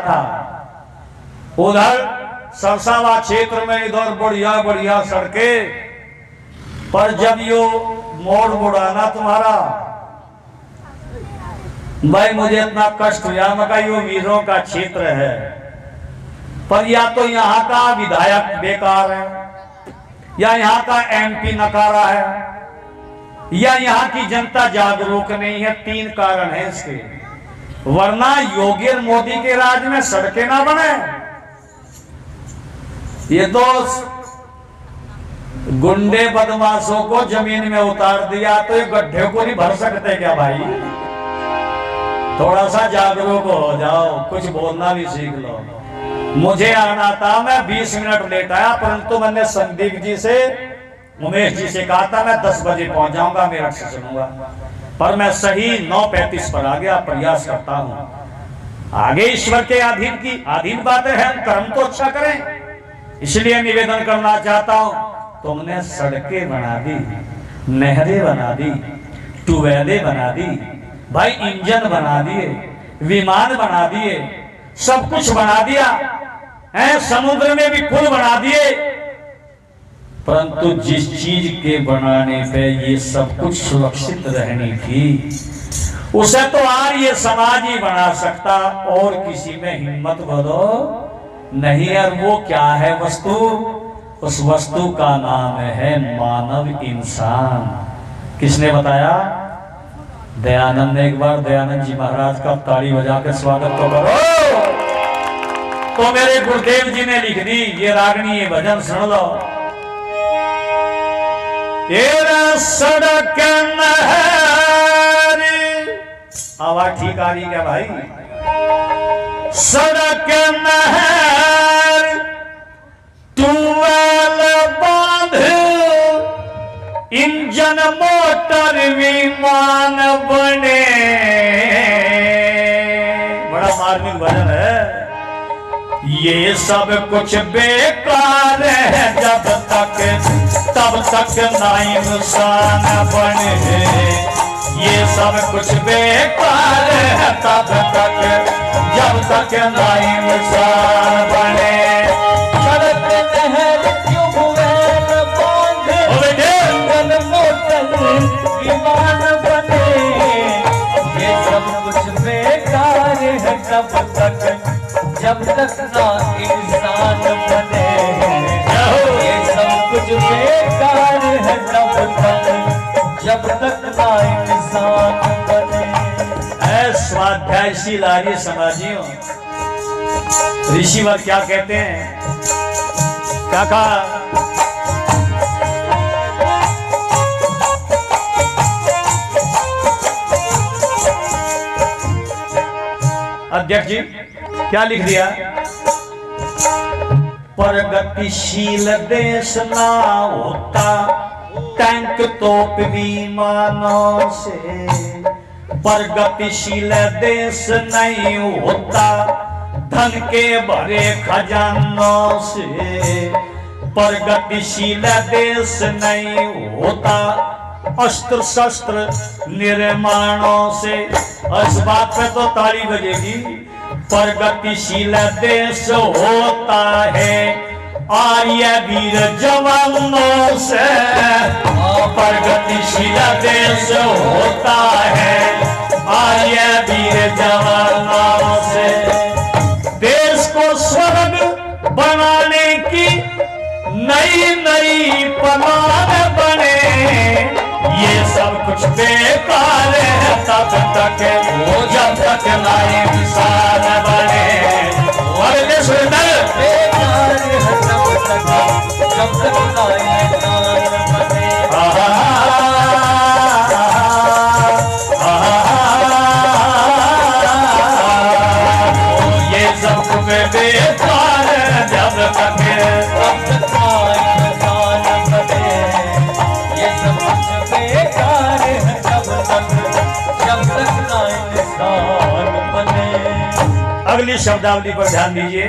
था उधर सरसावा क्षेत्र में इधर बढ़िया बढ़िया सड़कें, पर जब यो मोड़ मुड़ाना तुम्हारा भाई मुझे इतना कष्ट हुआ। मका यो वीरों का क्षेत्र है, पर या तो यहाँ का विधायक बेकार है, या यहाँ का एमपी नकारा है, या यहाँ की जनता जागरूक नहीं है। 3 कारण है इसके, वरना योगी मोदी के राज में सड़कें ना बने। ये तो गुंडे बदमाशों को जमीन में उतार दिया, तो ये गड्ढे को नहीं भर सकते क्या भाई? थोड़ा सा जागरूक हो जाओ, कुछ बोलना भी सीख लो। मुझे आना था, मैं 20 मिनट लेट आया, परंतु मैंने संदीप जी से, उमेश जी से कहा था मैं 10 बजे पहुंच जाऊंगा, मेरा से सुनूंगा, पर मैं सही 9:35 पर आ गया। प्रयास करता हूं, आगे ईश्वर के अधीन बातें हैं, हम कर्म तो अच्छा करें। इसलिए निवेदन करना चाहता हूं, तुमने सड़कें बना दी, नहरें बना दी, ट्यूबवेलें बना दी, भाई इंजन बना दिए, विमान बना दिए, सब कुछ बना दिया है, समुद्र में भी पुल बना दिए, परंतु जिस चीज के बनाने पे ये सब कुछ सुरक्षित रहनी थी, उसे तो आर्य समाज ही बना सकता, और किसी में हिम्मत बोलो नहीं। और वो क्या है वस्तु? उस वस्तु का नाम है मानव इंसान। किसने बताया? दयानंद ने। एक बार दयानंद जी महाराज का ताली बजा के स्वागत तो करो। तो मेरे गुरुदेव जी ने लिख दी, ये रागनी ये भजन सुन लो। सड़क आवाज ठीक आ रही क्या भाई? सड़क नहर ट्यूबवेल बांध, इंजन मोटर विमान बने। बड़ा मार्मिक भजन है। ये सब कुछ बेकार है जब तक, तब तक ना इंसान बने। ये सब कुछ बेकार है तब तक, जब तक ना इंसान बने। सड़क नहर ट्यूबवेल बांध, इंजन मोटर विमान बने। ये सब कुछ बेकार है तब तक, जब तक ना इंसान बने। ये सब कुछ बेकार है तब तक, जब तक ना इंसान बने। स्वाध्यायशील आर्य समाजियों, ऋषिवर क्या कहते हैं? क्या कहा? अध्यक्ष जी क्या लिख दिया? प्रगतिशील देश ना होता टैंक तोप विमानों से। प्रगतिशील देश नहीं होता धन के भरे खजानों से। प्रगतिशील देश नहीं होता अस्त्र शस्त्र निर्माणों से। इस बात पे तो ताली बजेगी। प्रगतिशील देश होता है आर्य वीर जवानों से। प्रगतिशील देश होता है आर्य वीर जवानों से। देश को स्वर्ग बनाने की नई नई प्लान बने। ये सब कुछ बेकार है तब तक, वो जब तक ना इंसान बने। और देश बेकार है तब तक, जब तक ना इंसान बने। ये सब कुछ बेकार है जब तक, तब तक ना इंसान बने। ये सब कुछ बेकार है जब तक, जब तक ना इंसान बने। अगली शब्दावली पर ध्यान दीजिए।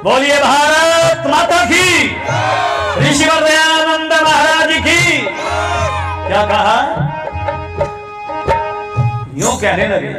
बोलिए भारत माता की, ऋषिवर दयानंद महाराज की। क्या कहा? यूं कहने लगे,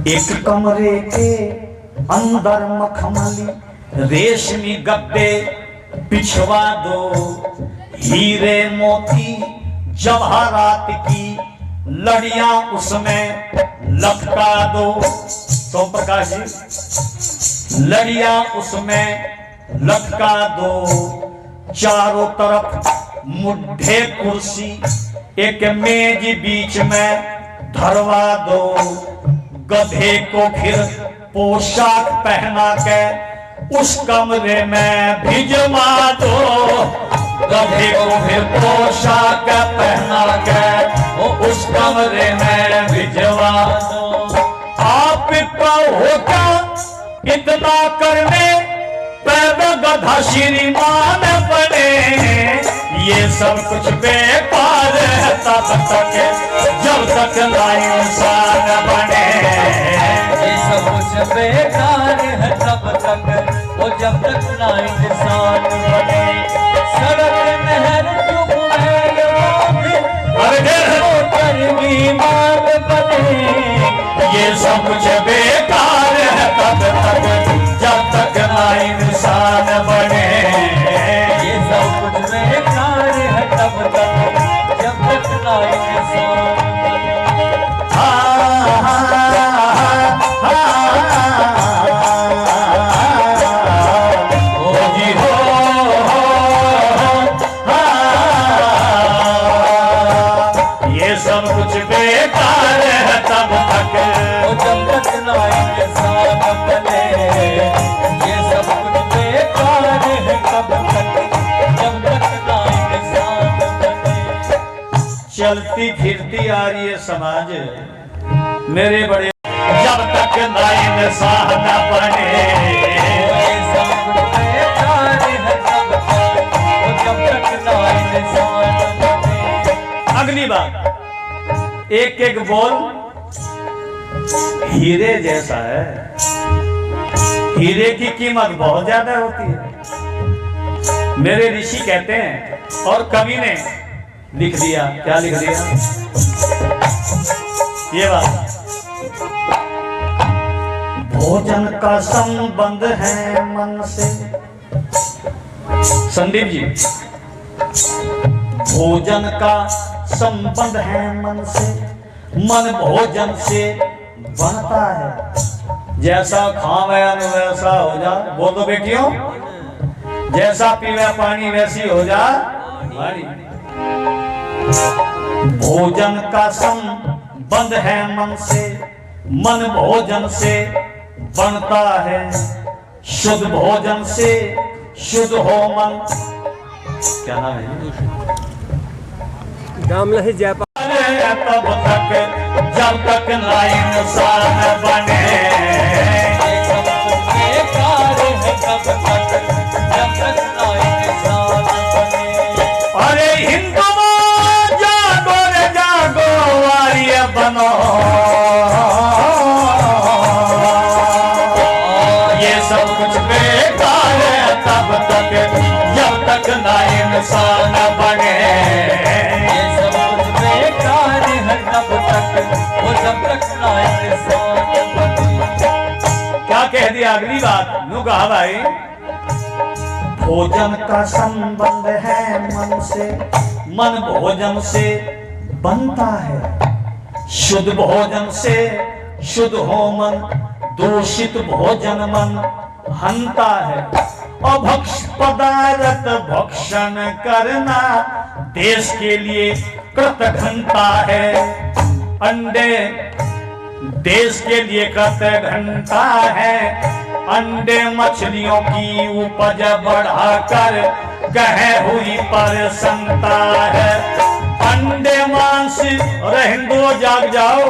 एक कमरे के अंदर मखमली रेशमी गद्दे पिछवा दो, हीरे मोती जवाहरात की लड़ियां उसमें लटका दो। सोम प्रकाश जी, लड़ियां उसमें लटका दो, चारों तरफ मुड्ढे कुर्सी, एक मेज बीच में धरवा दो, गधे को फिर पोशाक पहना के उस कमरे में भिजवा दो, गधे को फिर पोशाक पहना के उस कमरे में भिजवा दो। आपका होगा इतना करने पैदा गधा श्रीमान बने, ये सब कुछ बेकार है तब तक जब तक ना इंसान बने। ये सब कुछ बेकार है तब तक वो जब तक ना इंसान बने। सड़क नहर चुप है बीमार बने, ये सब कुछ बेकार है तब तक जब तक ना इंसान बने। ये सब कुछ बेकार है तब तक जब तक ना इंसान बने। ये सब कुछ बेकार है तब तक जब तक ना इंसान बने। ये सब कुछ बेकार है तब तक जब तक ना इंसान बने। चलती फिरती आ रही है समाज मेरे बड़े, जब तक ना इंसान न बने। ये सब कुछ बेकार है तब तक जब तक ना इंसान बने। अगली बात, एक एक बोल हीरे जैसा है। हीरे की कीमत बहुत ज्यादा होती है, मेरे ऋषि कहते हैं, और कवि ने लिख दिया। क्या लिख दिया? ये बात, भोजन का संबंध है मन से। संदीप जी, भोजन का संबंध है मन से, मन भोजन से बनता है। जैसा खावे वैसा हो जा, वो तो बेटियों, जैसा पीवे पानी वैसी हो जा वाणी। भोजन का संबंध है मन से, मन भोजन से बनता है। शुद्ध भोजन से शुद्ध हो मन। क्या नाम है? दामला जयपाल। तब तक जब तक ना इंसान बने। ये सब कुछ बेकार है तब तक जब तक ना इंसान बने। अरे हिंदुओं जागो रे जागो, वारिय बनो। ये सब कुछ बेकार है तब तक जब तक ना इंसान बने। ये सब कुछ बेकार है तब तक वो जब तक ना इंसान बने। क्या कह दिया? अगली बात नू कहा भाई, भोजन का संबंध है मन से, मन भोजन से बनता है। शुद्ध भोजन से शुद्ध हो मन, दूषित भोजन मन हंता है। अभक्ष पदार्थ भक्षण करना देश के लिए कृत घंटा है। अंडे देश के लिए कृत घंटा है। अंडे मछलियों की उपज बढ़ाकर कह हुई परसंता है। अंडे मांस, और हिंदुओं जाग जाओ,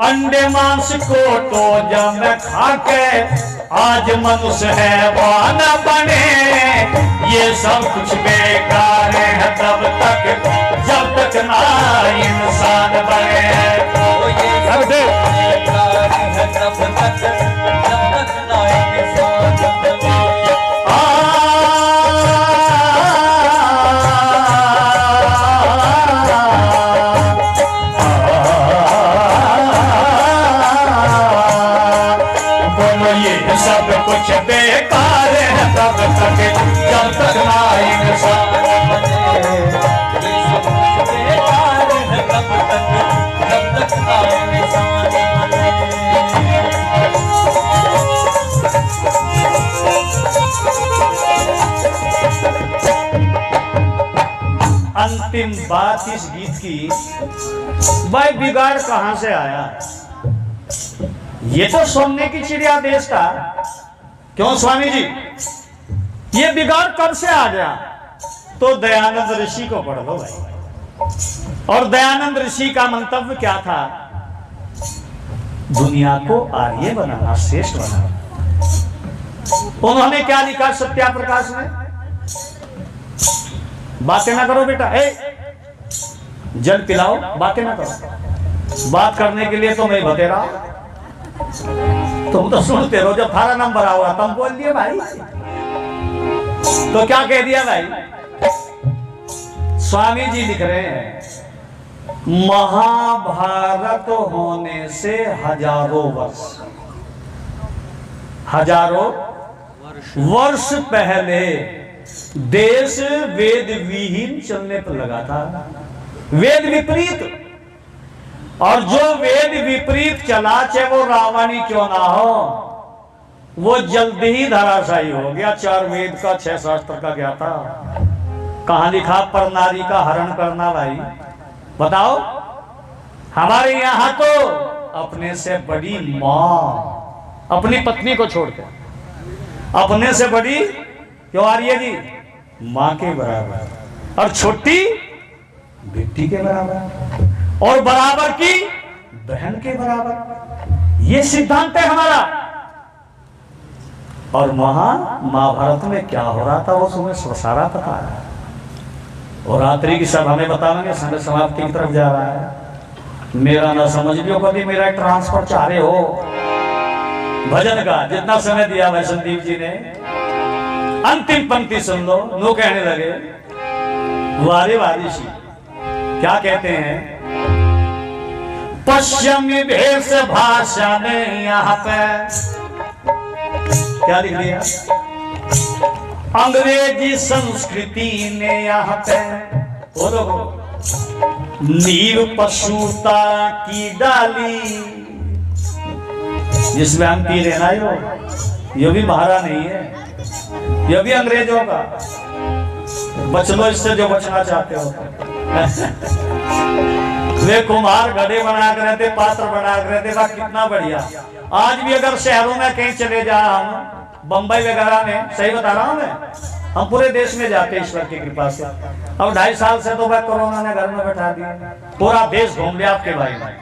अंडे मांस को तो जब खा के आज मनुष्य है वान बने। ये सब कुछ बेकार है तब तक जब तक ना इंसान बने। ये सब बेकार है तब तक जब तक ना इंसान बने। कुछ बेकार है तब तक जब तक ना इंसान बने। ये सब कुछ बेकार है तब तक जब तक ना इंसान बने। अंतिम बात इस गीत की, भाई बिगाड़ कहां से आया? ये तो सोने की चिड़िया देश था, क्यों स्वामी जी? ये बिगाड़ कब से आ गया? तो दयानंद ऋषि को पढ़ लो भाई। और दयानंद ऋषि का मंतव्य क्या था? दुनिया को आर्य बनाना, श्रेष्ठ बनाना। उन्होंने क्या लिखा सत्या प्रकाश में? बातें ना करो बेटा, जल पिलाओ, बातें ना करो। बात करने के लिए तो मैं बतेरा, तुम तो सुनते रहो। जब थारा नंबर आओगा तुम बोल दिए भाई। तो क्या कह दिया भाई? स्वामी जी लिख रहे हैं, महाभारत होने से हजारों वर्ष पहले देश वेद विहीन चलने पर लगा था, वेद विपरीत। और जो वेद विपरीत चला, चाहे वो रावण ही क्यों ना हो, वो जल्दी ही धराशायी हो गया। 4 वेद का 6 शास्त्र का क्या था? कहां लिखा पर नारी का हरण करना? भाई बताओ। हमारे यहां तो अपने से बड़ी मां अपनी पत्नी को छोड़कर, अपने से बड़ी क्यों आ रही है जी? मां के बराबर, और छोटी बेटी के बराबर, और बराबर की बहन के बराबर। ये सिद्धांत है हमारा। और महाभारत में क्या हो रहा था वो तुम्हें सारा पता है। और रात्रि की सब हमें बताएंगे, समय समाप्ति की तरफ जा रहा है। मेरा ना समझ लियो कभी मेरा ट्रांसफर चाह रहे हो। भजन का जितना समय दिया भाई संदीप जी ने, अंतिम पंक्ति सुन लो। नो कहने लगे, वारे वारिशी क्या कहते हैं? पश्चिमी भेष भाषा ने यहाँ पे क्या लिख दिया? अंग्रेजी संस्कृति ने यहाँ पे बोलो नीर पशुता की डाली। जिसमें हम पी रहे ना, ये भी महारा नहीं है, ये भी अंग्रेजों का। बच लो इससे जो बचना चाहते हो। वे कुम्हार घड़े बना कर रहते, पात्र बना कर रहते, वाह कितना बढ़िया। आज भी अगर शहरों में कहीं चले जा, हम बंबई वगैरह में, सही बता रहा हूं मैं, हम पूरे देश में जाते ईश्वर की कृपा से। अब 2.5 साल से तो भाई कोरोना ने घर में बैठा दिया, पूरा देश घूम लिया आपके भाई में।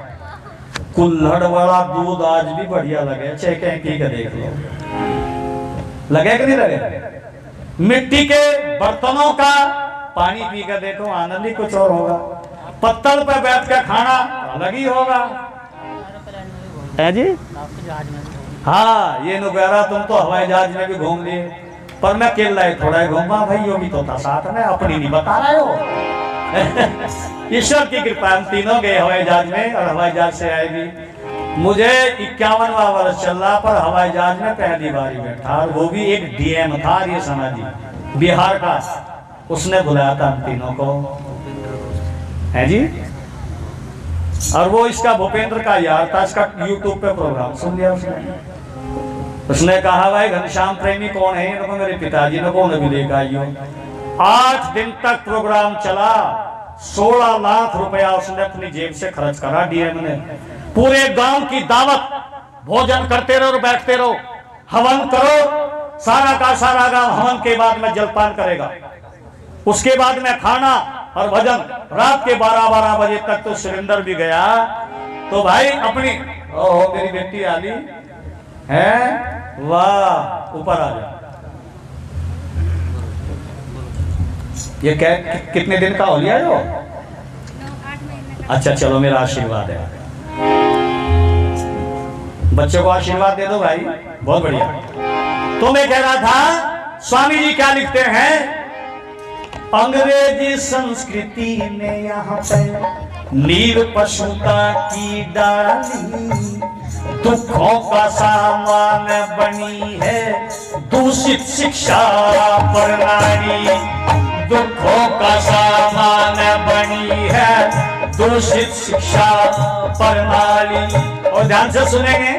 कुल्हड़ वाला दूध आज भी बढ़िया लगे, चाहे कहीं पी के देख लो, लगे कि नहीं लगे? मिट्टी के बर्तनों का पानी पी कर देखो, आनंद ही कुछ और होगा। पत्तल पर बैठ कर खाना अलग ही होगा। है जी? हाँ, ये नुकरा तुम तो हवाई जहाज में भी घूम लिए, पर मैं अकेला ही थोड़ा ही घूमा भाई। यो भी तो था साथ में, अपनी नहीं बता रहे हो। ईश्वर की कृपा, हम तीनों गए हवाई जहाज में, और हवाई जहाज से आए भी। मुझे 51वां वर्ष चल रहा, पर हवाई जहाज में पहली बार ही बैठा, और वो भी एक डीएम था, ये समाजी बिहार का, उसने बुलाया था हम तीनों को। है जी? और वो इसका भूपेंद्र का यार था, इसका यूट्यूब पे प्रोग्राम सुन लिया उसने। उसने कहा भाई घनश्याम प्रेमी कौन है? तो मेरे पिताजी ने कौन भी लेकर आइयो। 8 दिन तक प्रोग्राम चला, 16 लाख रुपया उसने अपनी जेब से खर्च करा डीएम ने। पूरे गांव की दावत, भोजन करते रहो, बैठते रहो, हवन करो, सारा का सारा गांव हवन के बाद में जलपान करेगा, उसके बाद में खाना और भजन। रात के 12-12 बजे तक तो सुरेंद्र भी गया। तो भाई अपनी ओहो मेरी बेटी आली है, वाह ऊपर आ जा। ये कितने दिन का हो लिया जो? अच्छा चलो, मेरा आशीर्वाद है। बच्चों को आशीर्वाद दे दो भाई, बहुत बढ़िया। तो मैं कह रहा था, स्वामी जी क्या लिखते हैं? अंग्रेजी संस्कृति ने यहाँ पे नीर पशुता की डाली, दुखों का सामान बनी है दूषित शिक्षा प्रणाली। दुखों का सामान बनी है दूषित शिक्षा प्रणाली। और ध्यान से सुनेंगे,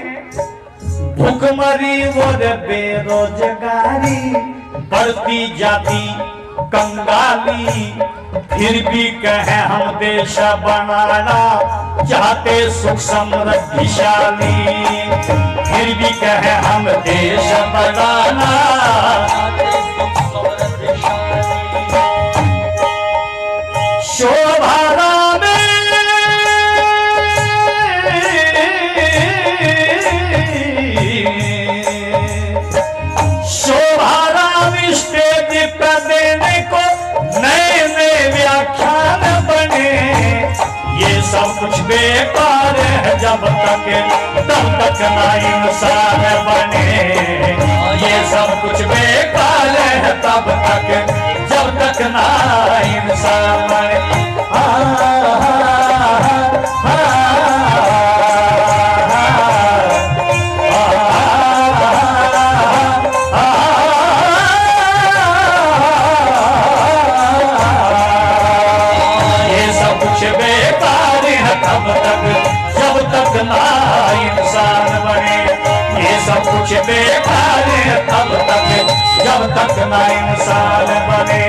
भूखमरी और बेरोजगारी बढ़ती जाती कंगाली, फिर भी कहे हम देश बनाना चाहते सुख समृद्धिशाली। फिर भी कहे हम देश बनाना शोभा स्टेज पर देने को नए नए व्याख्यान बने, ये सब कुछ बेकार है जब तक तब तक ना इंसान बने। ये सब कुछ बेकार है तब तक जब तक ना इंसान बने। ना इंसान बने, ये सब कुछ बेकार है तब तक जब तक ना इंसान बने।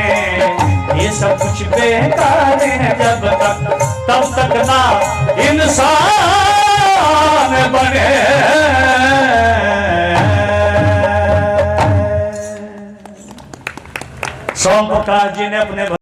ये सब कुछ बेकार है जब तक तब तक ना इंसान बने। सोम प्रकाश जी ने अपने